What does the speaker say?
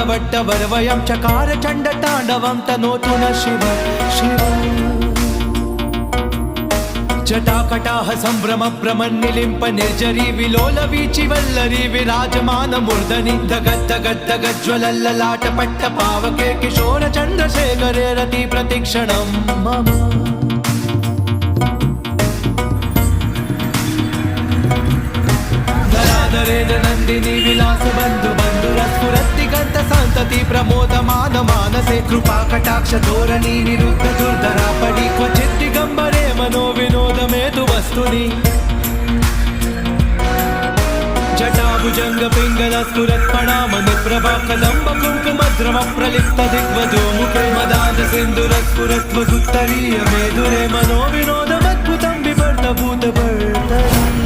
वरवयं चकार चण्डताण्डवं तनोतु न शिव शिव जटाकटाह सम्भ्रम भ्रमन्निलिम्प निर्जरी विलोल वीचि वल्लरी विराजमान मूर्धनि धगद्धगद्धगज्ज्वलल्ललाट पट्ट पावके किशोर चन्द्रशेखरे रति प्रतिक्षणं मम धराधरेण नन्दिनी विलास बन्धु बन्धुरस्फुरद्दिगन्त सन्तति प्रमोदमान मानसे कृपा कटाक्ष धोरणी निरुद्ध दुर्धरा पडि क्वचित् दिगम्बरे मनो विनोदमेतु वस्तुनि जटाभुजंग पिंगल स्फुरत्पणामनुप्रभा कदम्ब कुङ्कुमद्रव प्रलिप्त दिग्वजो मुखे मदान्त सिन्धुरस्फुरत्वदुत्तरीय मेधुरे मनो विनोदमद्भुतं बिभर्त भूतभर्तरि